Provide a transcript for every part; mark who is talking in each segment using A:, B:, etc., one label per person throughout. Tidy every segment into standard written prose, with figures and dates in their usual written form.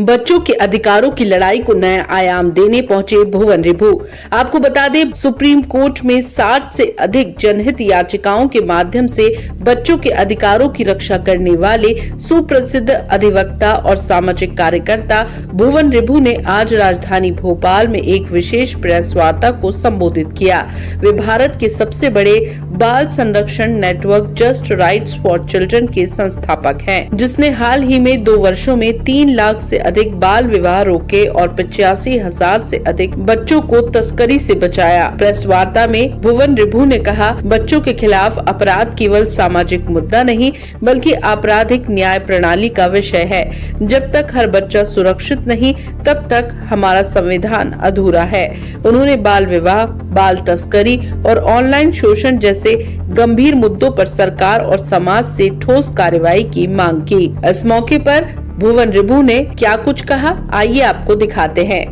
A: बच्चों के अधिकारों की लड़ाई को नया आयाम देने पहुंचे भुवन रिभु। आपको बता दें, सुप्रीम कोर्ट में 60 से अधिक जनहित याचिकाओं के माध्यम से बच्चों के अधिकारों की रक्षा करने वाले सुप्रसिद्ध अधिवक्ता और सामाजिक कार्यकर्ता भुवन रिभु ने आज राजधानी भोपाल में एक विशेष प्रेस वार्ता को संबोधित किया। वे भारत के सबसे बड़े बाल संरक्षण network just rights for children के संस्थापक हैं, जिसने हाल ही में 2 वर्षों में 3 लाख से अधिक बाल विवाह रोके और 85,000 से अधिक बच्चों को तस्करी से बचाया। प्रेस वार्ता में भुवन रिभु ने कहा, बच्चों के खिलाफ अपराध केवल सामाजिक मुद्दा नहीं बल्कि आपराधिक न्याय प्रणाली का विषय है। जब तक हर बच्चा सुरक्षित नहीं तब तक हमारा संविधान अधूरा है। उन्होंने बाल विवाह, बाल तस्करी और ऑनलाइन शोषण जैसे गंभीर मुद्दों पर सरकार और समाज से ठोस कार्रवाई की मांग की। इस मौके पर भुवन रिभु ने क्या कुछ कहा, आइए आपको दिखाते हैं।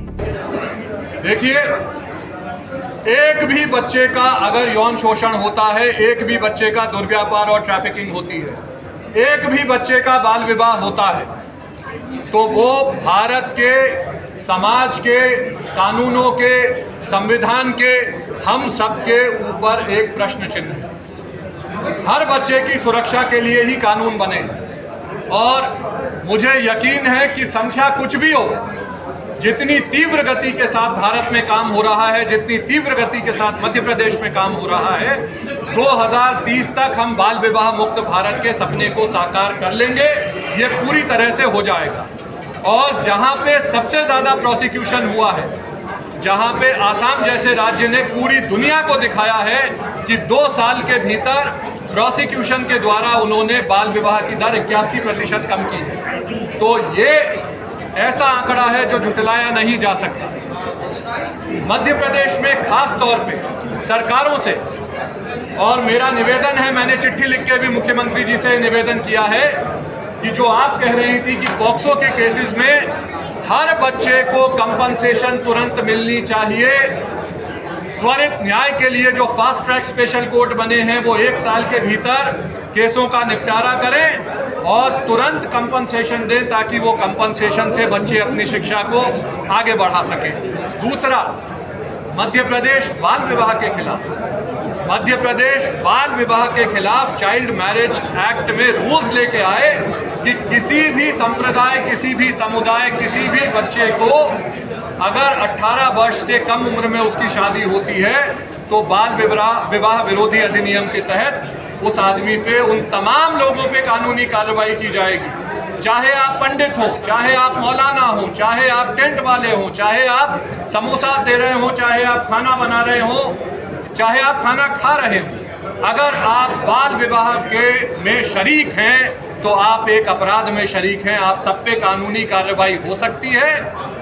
B: देखिए, एक भी बच्चे का अगर यौन शोषण होता है, एक भी बच्चे का दुर्व्यापार और ट्रैफिकिंग होती है, एक भी बच्चे का बाल विवाह होता है, तो वो भारत के समाज के कानूनों के संविधान के हम सबके ऊपर एक प्रश्न चिन्ह है। हर बच्चे की सुरक्षा के लिए ही कानून बने और मुझे यकीन है कि संख्या कुछ भी हो, जितनी तीव्र गति के साथ भारत में काम हो रहा है, जितनी तीव्र गति के साथ मध्य प्रदेश में काम हो रहा है, 2030 तक हम बाल विवाह मुक्त भारत के सपने को साकार कर लेंगे। ये पूरी तरह से हो जाएगा। और जहां पे सबसे ज्यादा प्रोसिक्यूशन हुआ है, जहां पे आसाम जैसे राज्य ने पूरी दुनिया को दिखाया है कि 2 साल के भीतर प्रोसिक्यूशन के द्वारा उन्होंने बाल विवाह की दर 81% कम की है, तो ये ऐसा आंकड़ा है जो झुटलाया नहीं जा सकता। मध्य प्रदेश में खास तौर पे सरकारों से, और मेरा निवेदन है, मैंने चिट्ठी लिख के भी मुख्यमंत्री जी से निवेदन किया है कि जो आप कह रही थी कि पॉक्सो के केसेस में हर बच्चे को कंपनसेशन तुरंत मिलनी चाहिए। त्वरित न्याय के लिए जो फास्ट ट्रैक स्पेशल कोर्ट बने हैं वो 1 साल के भीतर केसों का निपटारा करें और तुरंत कंपनसेशन दें, ताकि वो कंपनसेशन से बच्चे अपनी शिक्षा को आगे बढ़ा सकें। दूसरा, मध्य प्रदेश बाल विवाह के खिलाफ, मध्य प्रदेश बाल विवाह के खिलाफ चाइल्ड मैरिज एक्ट में रूल्स लेके आए कि किसी भी संप्रदाय, किसी भी समुदाय, किसी भी बच्चे को अगर 18 वर्ष से कम उम्र में उसकी शादी होती है तो बाल विवाह विरोधी अधिनियम के तहत उस आदमी पे, उन तमाम लोगों पे कानूनी कार्रवाई की जाएगी। चाहे आप पंडित हो, चाहे आप मौलाना हो, चाहे आप टेंट वाले हो, चाहे आप समोसा दे रहे हो, चाहे आप खाना बना रहे हो, चाहे आप खाना खा रहे हो, अगर आप बाल विवाह में शरीक हैं तो आप एक अपराध में शरीक हैं। आप सब पे कानूनी कार्रवाई हो सकती है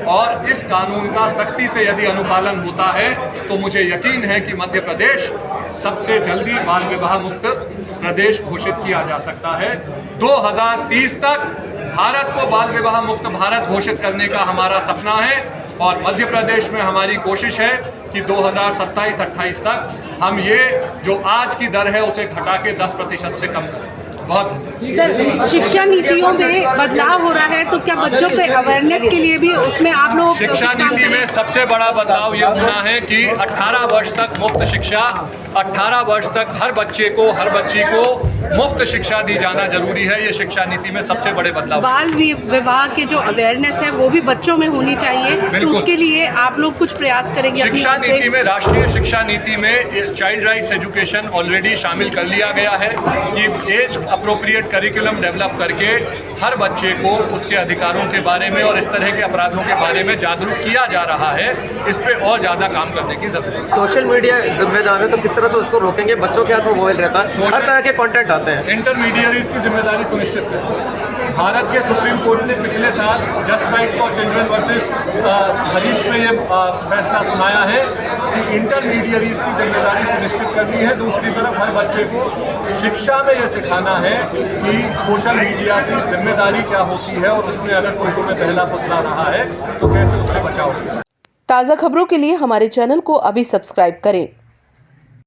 B: और इस कानून का सख्ती से यदि अनुपालन होता है तो मुझे यकीन है कि मध्य प्रदेश सबसे जल्दी बाल विवाह मुक्त प्रदेश घोषित किया जा सकता है। 2030 तक भारत को बाल विवाह मुक्त भारत घोषित करने का हमारा सपना है और मध्य प्रदेश में हमारी कोशिश है कि 2027-28 तक हम ये जो आज की दर है उसे घटा के 10% से कम करें।
C: सर, शिक्षा नीतियों में बदलाव हो रहा है, तो क्या बच्चों के अवेयरनेस के लिए भी उसमें आप लोग
B: शिक्षा नीति में सबसे बड़ा बदलाव ये होना है कि 18 वर्ष तक मुफ्त शिक्षा, 18 वर्ष तक हर बच्चे को, हर बच्ची को मुफ्त शिक्षा दी जाना जरूरी है। ये शिक्षा नीति में सबसे बड़े बदलाव।
C: बाल विवाह के जो अवेयरनेस है वो भी बच्चों में होनी चाहिए, तो उसके लिए आप लोग कुछ प्रयास करेंगे?
B: शिक्षा नीति में, राष्ट्रीय शिक्षा नीति में चाइल्ड राइट्स एजुकेशन ऑलरेडी शामिल कर लिया गया है कि एज अप्रोप्रिएट करिकुलम डेवलप करके हर बच्चे को उसके अधिकारों के बारे में और इस तरह के अपराधों के बारे में जागरूक किया जा रहा है। इस पे और ज़्यादा काम करने की जरूरत है।
D: सोशल मीडिया जिम्मेदार है, तो किस तरह से उसको रोकेंगे? बच्चों के हाथ में मोबाइल रहता है, हर तरह के कंटेंट आते हैं।
B: इंटरमीडियरीज की जिम्मेदारी सुनिश्चित करें। भारत के सुप्रीम कोर्ट ने पिछले साल just rights for children versus Harish में ये फैसला सुनाया है कि इंटरमीडियरीज की जिम्मेदारी सुनिश्चित करनी है। दूसरी तरफ हर बच्चे को शिक्षा में ये सिखाना है कि सोशल मीडिया की जिम्मेदारी क्या होती है और उसमें अगर कोई तुम्हें पहला फुसला रहा है तो कैसे उससे बचाओ।
A: ताज़ा खबरों के लिए हमारे चैनल को अभी सब्सक्राइब करें।